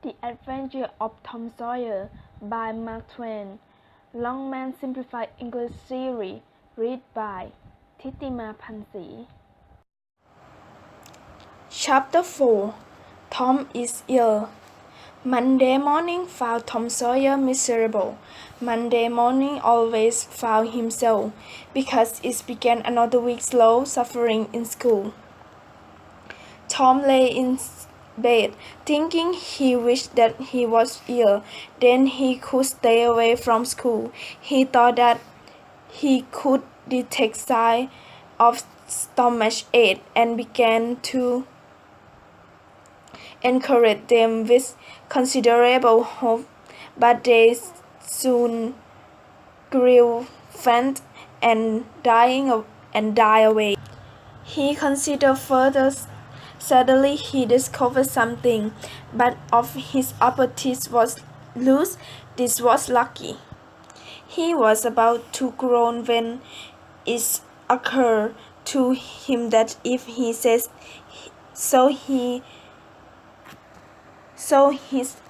The Adventure of Tom Sawyer by Mark Twain. Longman Simplified English Series. Read by Thitima Phansri. Chapter 4. Tom is ill. Monday morning found Tom Sawyer miserable. Monday morning always found him so, because it began another week's slow suffering in school. Tom lay in bed, thinking he wished that he was ill, then he could stay away from school. He thought that he could detect signs of stomachache and began to encourage them with considerable hope, but they soon grew faint and died away. He considered further. Suddenly he discovered something, but of his appetite was loose. This was lucky. He was about to groan when it occurred to him that if he said so, his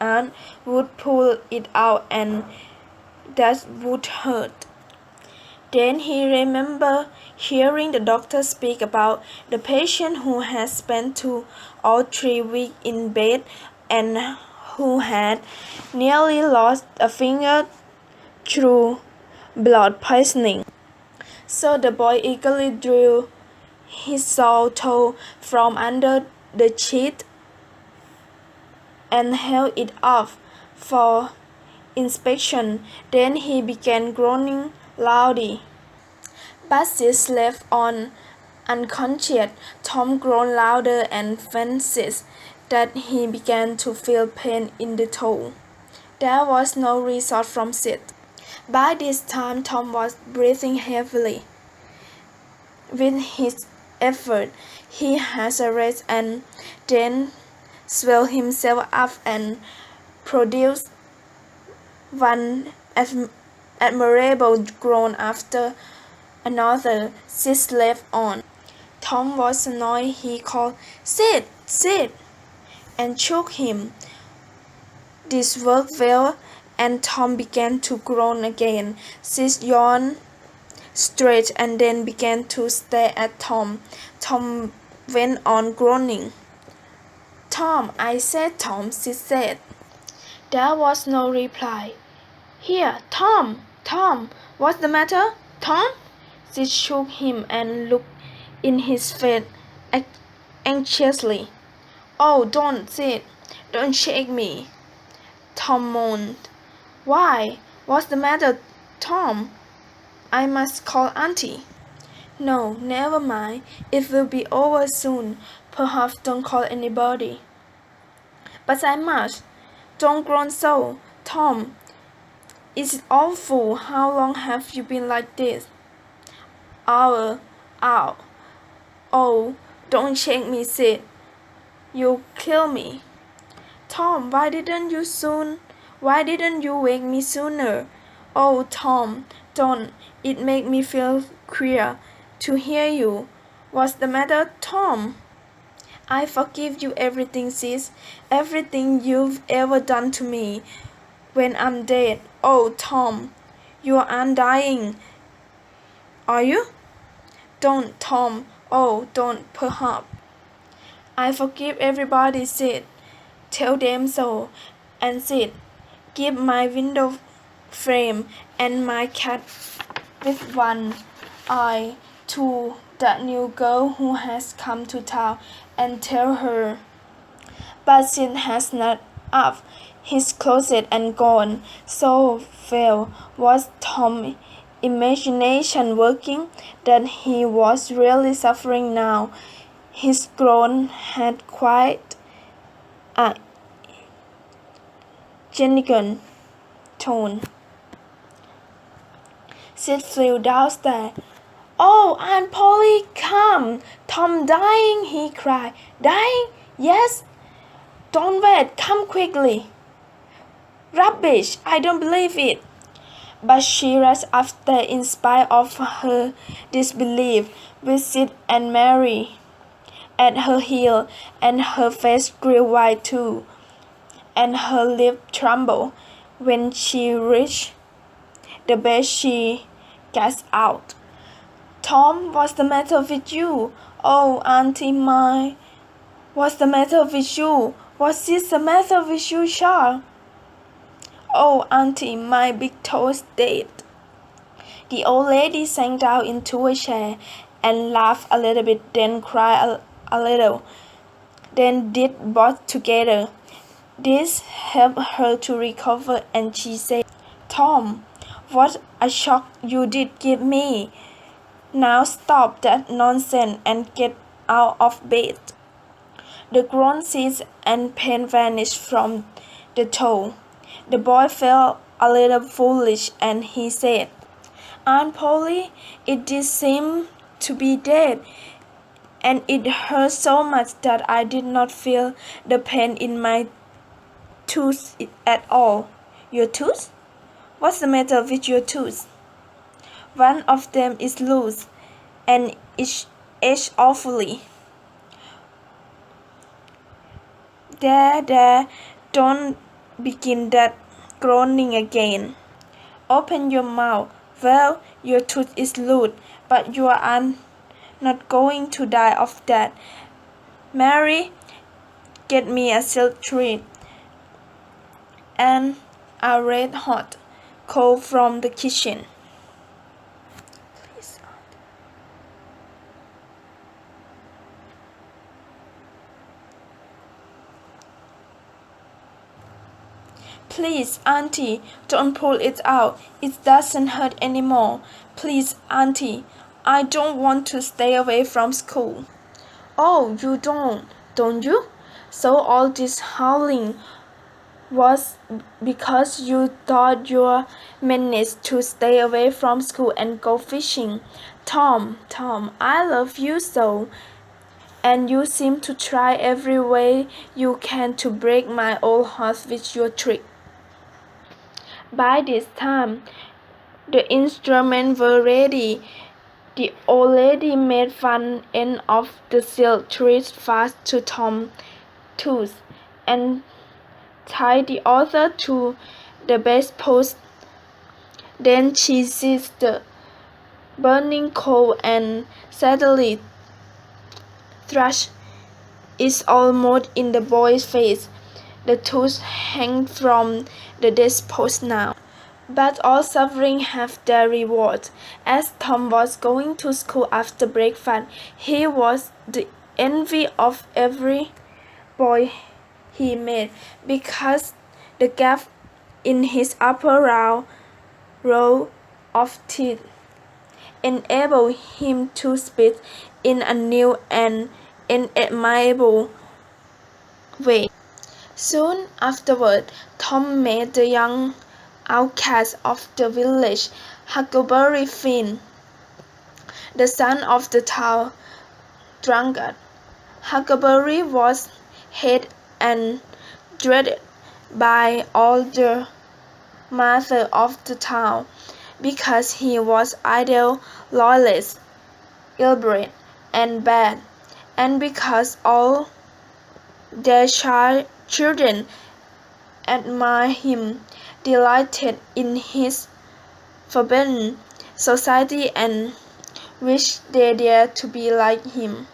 aunt would pull it out, and that would hurt. Then he remembered hearing the doctor speak about the patient who had spent 2 or 3 weeks in bed and who had nearly lost a finger through blood poisoning. So the boy eagerly drew his sore toe from under the sheet and held it up for inspection. Then he began groaning loudly. But she slept on unconscious. Tom groaned louder and fancied that he began to feel pain in the toe. There was no result from it. By this time Tom was breathing heavily. With his effort he had a rest and then swelled himself up and produced one admirable groan after another. She slept on. Tom was annoyed. He called, "Sit, sit," and shook him. This worked well, and Tom began to groan again. She yawned, stretched, and then began to stare at Tom. Tom went on groaning. "Tom, I said, Tom," she said. There was no reply. "Here, Tom, Tom, what's the matter, Tom?" She shook him and looked in his face anxiously. "Oh, don't sit, don't shake me," Tom moaned. "Why, what's the matter, Tom? I must call Auntie." "No, never mind, it will be over soon. Perhaps don't call anybody." "But I must. Don't groan so, Tom. It's awful. How long have you been like this?" "Ow, ow. Oh, don't shake me, Sid. You'll kill me." "Tom, why didn't you wake me sooner?" "Oh, Tom, don't. It makes me feel queer to hear you. What's the matter, Tom?" "I forgive you everything, sis. Everything you've ever done to me. When I'm dead. Oh, Tom, you aren't dying, are you?" "Don't, Tom. Oh, don't, perhaps." "I forgive everybody, Sid. Tell them so. And Sid, give my window frame and my cat with one eye to that new girl who has come to town, and tell her." But Sid has not up his closet and gone. So well was Tom's imagination working that he was really suffering now. His groan had quite a genuine tone. Sid flew downstairs. "Oh, Aunt Polly, come! Tom dying!" he cried. "Dying? Yes. Don't wait, come quickly." "Rubbish! I don't believe it." But she rushed upstairs in spite of her disbelief, with Sid and Mary at her heel, and her face grew white too, and her lip trembled. When she reached the bed, she gasped out, "Tom, what's the matter with you? Oh, Auntie my, what's the matter with you? What is the matter with you, child?" "Oh, Auntie, my big toe's dead." The old lady sank down into a chair and laughed a little bit, then cried a little, then did both together. This helped her to recover, and she said, "Tom, what a shock you did give me. Now stop that nonsense and get out of bed." The groan ceased and pain vanished from the toe. The boy felt a little foolish, and he said, "Aunt Polly, it did seem to be dead, and it hurt so much that I did not feel the pain in my tooth at all." "Your tooth? What's the matter with your tooth?" "One of them is loose, and it aches awfully." There, don't begin that groaning again. Open your mouth. Well, your tooth is loose, but you are not going to die of that. Mary, get me a silk thread and a red hot coal from the kitchen. "Please, Auntie, don't pull it out. It doesn't hurt anymore. Please, Auntie, I don't want to stay away from school." "Oh, you don't you? So all this howling was because you thought you managed to stay away from school and go fishing. Tom, I love you so, and you seem to try every way you can to break my old heart with your trick." By this time, the instruments were ready. The old lady made one end of the silk thread fast to Tom's tooth, and tied the other to the bedpost. Then she seized the burning coal and suddenly thrust it almost in the boy's face. The tooth hung from the bedpost now. But all suffering have their reward. As Tom was going to school after breakfast, he was the envy of every boy he met, because the gap in his upper row of teeth enabled him to speak in a new and admirable way. Soon afterward, Tom met the young outcast of the village, Huckleberry Finn, the son of the town drunkard. Huckleberry was hated and dreaded by all the mothers of the town, because he was idle, lawless, ill-bred, and bad, and because all their children admired him, delighted in his forbidden society, and wished they dared to be like him.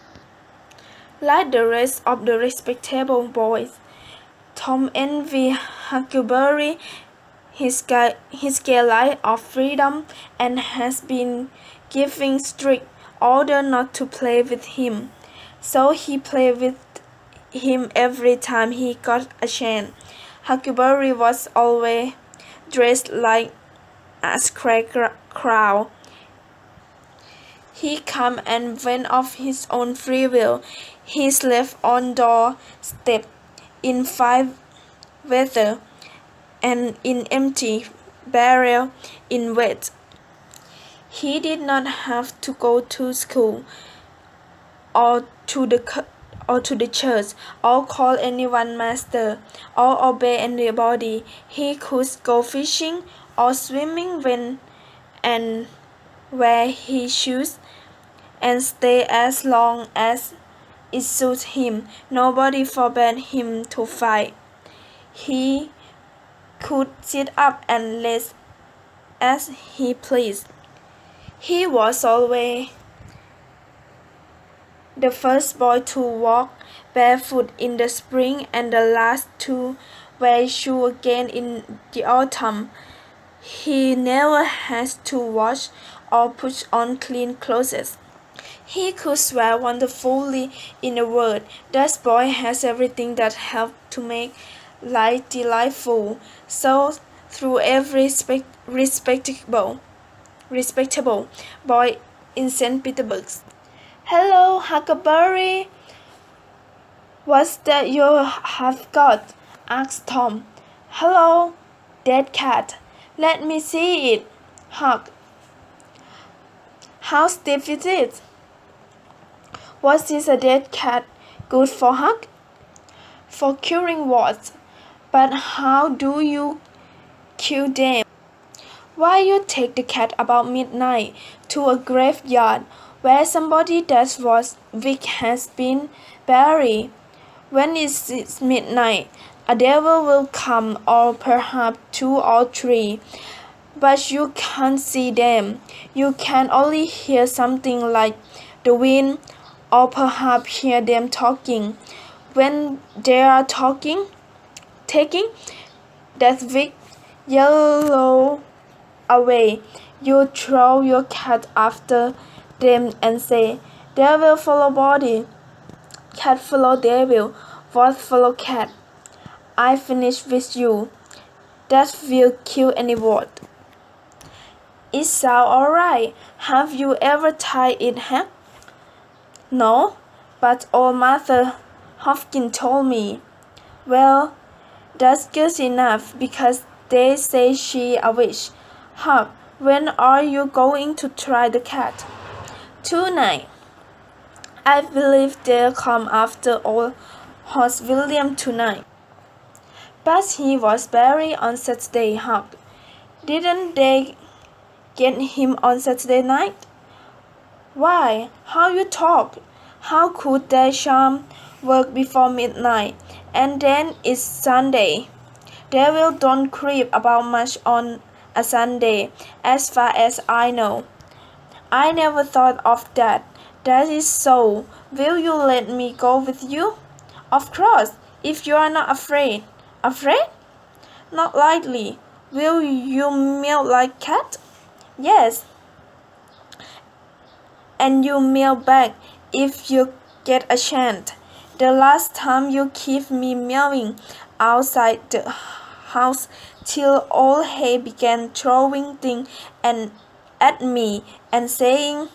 Like the rest of the respectable boys, Tom envied Huckleberry his gay life of freedom, and has been giving strict order not to play with him. So he played with him every time he got a chance. Huckleberry was always dressed like a scarecrow. He came and went of his own free will. He slept on doorstep in fine weather, and in empty barrel in wet. He did not have to go to school, or to the church, or call anyone master, or obey anybody. He could go fishing or swimming when and where he chose, and stay as long as it suited him. Nobody forbade him to fight. he could sit up and rest as he pleased. He was always the first boy to walk barefoot in the spring and the last to wear shoes again in the autumn. He never has to wash or put on clean clothes. He could swear wonderfully in a word. That boy has everything that helps to make life delightful. So through every respectable boy in St. Petersburg. Hello, Huckleberry. What's that you have got? Asked Tom. Hello, dead cat. Let me see it. Huck. How stiff is it? Was this a dead cat good for, Huck? For curing warts. But how do you kill them? Why you take the cat about midnight to a graveyard where somebody that was weak has been buried. When it's midnight, a devil will come, or perhaps two or three, but you can't see them. You can only hear something like the wind, or perhaps hear them talking. When they are taking that weak yellow away, you throw your cat after them and say, Devil follow body, cat follow devil, what follow cat? I finish with you. That will kill any word. It sounds alright. Have you ever tried it, huh? No, but old Mother Hopkins told me. Well, that's good enough because they say she a witch. Huck, when are you going to try the cat? Tonight. I believe they'll come after old Horse William tonight. But he was buried on Saturday, Huck. Didn't they get him on Saturday night? Why, how you talk? How could their charm work before midnight? And then it's Sunday. Devil don't creep about much on a Sunday, as far as I know. I never thought of that. That is so. Will you let me go with you? Of course, if you are not afraid. Afraid? Not likely. Will you meow like cat? Yes. And you meow back if you get a chance. The last time you keep me meowing outside the house till old Hay began throwing things at me and saying,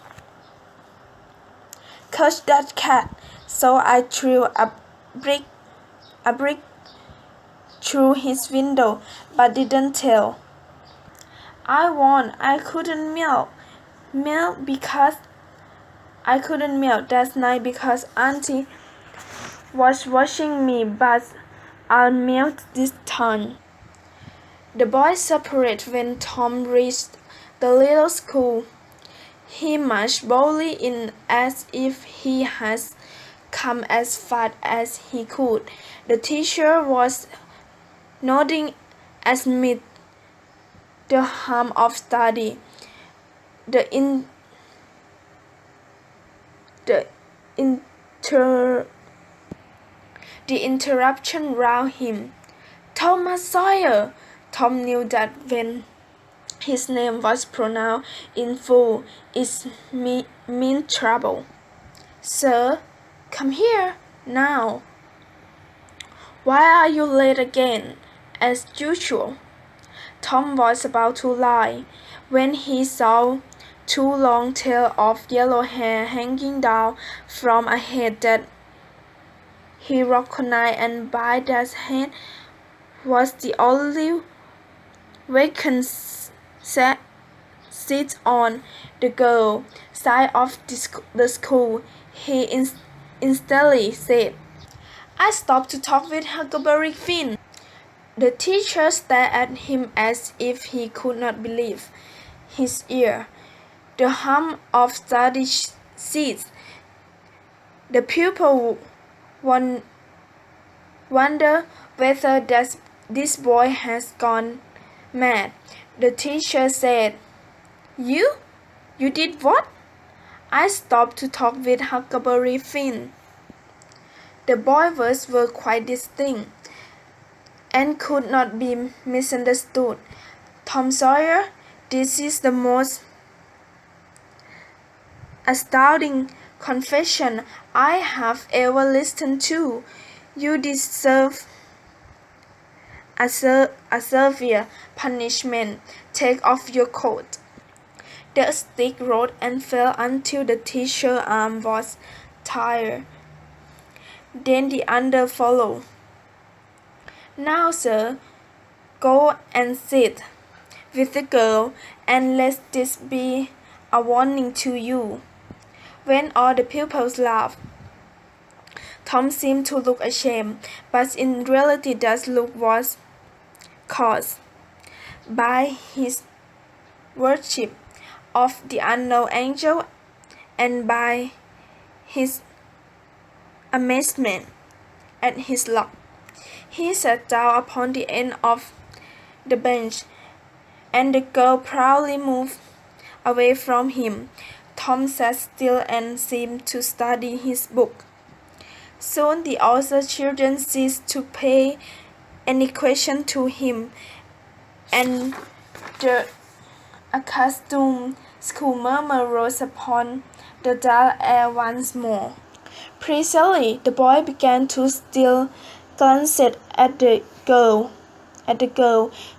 Curse that cat. So I threw a brick through his window, but didn't tell. I won. I couldn't meow because I couldn't meow that night because Auntie was watching me, but I'll meow this time. The boys separated when Tom reached the little school. He marched boldly in as if he had come as fast as he could. The teacher was nodding amid the hum of study. The interruption roused him. Thomas Sawyer! Tom knew that when his name was pronounced in full, it meant trouble. Sir, come here, now. Why are you late again, as usual? Tom was about to lie, when he saw two long tails of yellow hair hanging down from a head that he recognized, and by that head was the only vacant seat on the girl side of the school. He instantly said, I stopped to talk with Huckleberry Finn. The teacher stared at him as if he could not believe his ear. The hum of study ceased. The pupil wondered whether that This boy has gone mad. The teacher said, You? You did what? I stopped to talk with Huckleberry Finn. The boy's words were quite distinct and could not be misunderstood. Tom Sawyer, this is the most astounding confession I have ever listened to. You deserve a severe punishment. Take off your coat. The stick rolled and fell until the teacher's arm was tired. Then the other followed. Now, sir, go and sit with the girl, and let this be a warning to you. When all the pupils laughed, Tom seemed to look ashamed, but in reality that look was caused by his worship of the unknown angel and by his amazement at his luck. He sat down upon the end of the bench, and the girl proudly moved away from him. Tom sat still and seemed to study his book. Soon the other children ceased to pay any question to him, and the accustomed school murmur rose upon the dull air once more. Presently the boy began to steal glances at the girl.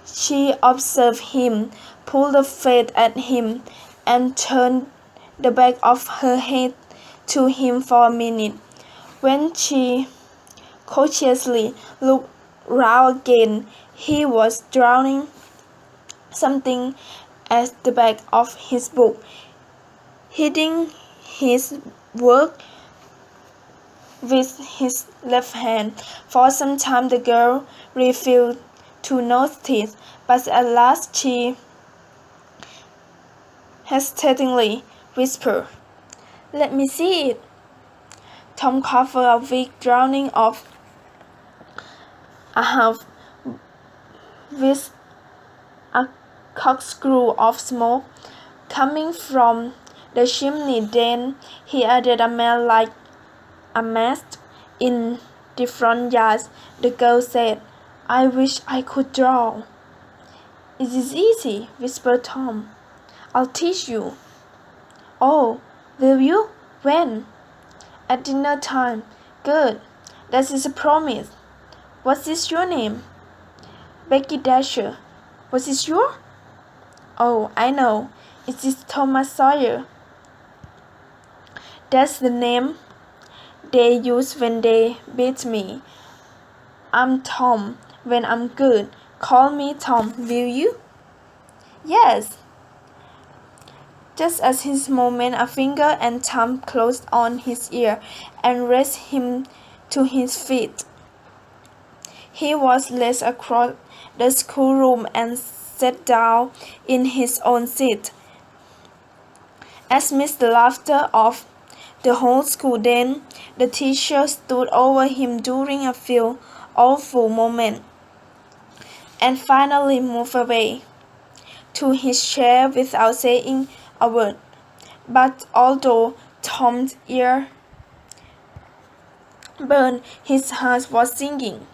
She observed him, pulled a face at him, and turned the back of her head to him for a minute. When she cautiously looked round again, he was drawing something at the back of his book. Hiding his work with his left hand. For some time the girl refused to notice, but at last she hesitatingly whispered, "Let me see it." Tom covered a weak drowning of a half with a corkscrew of smoke coming from the chimney. Then he added a man like a mast in the front yard. The girl said, "I wish I could draw." "It is easy," whispered Tom. "I'll teach you." "Oh, will you? When?" "At dinner time." "Good. That is a promise. What is your name?" "Becky Dasher." "What is yours?" "Oh, I know. It is Thomas Sawyer." "That's the name they use when they beat me. I'm Tom when I'm good. Call me Tom, will you?" "Yes." Just at his moment, a finger and thumb closed on his ear and raised him to his feet. He was led across the schoolroom and sat down in his own seat. Amidst the laughter of the whole school, then the teacher stood over him during a few awful moments, and finally moved away to his chair without saying a word. But although Tom's ear burned, his heart was singing.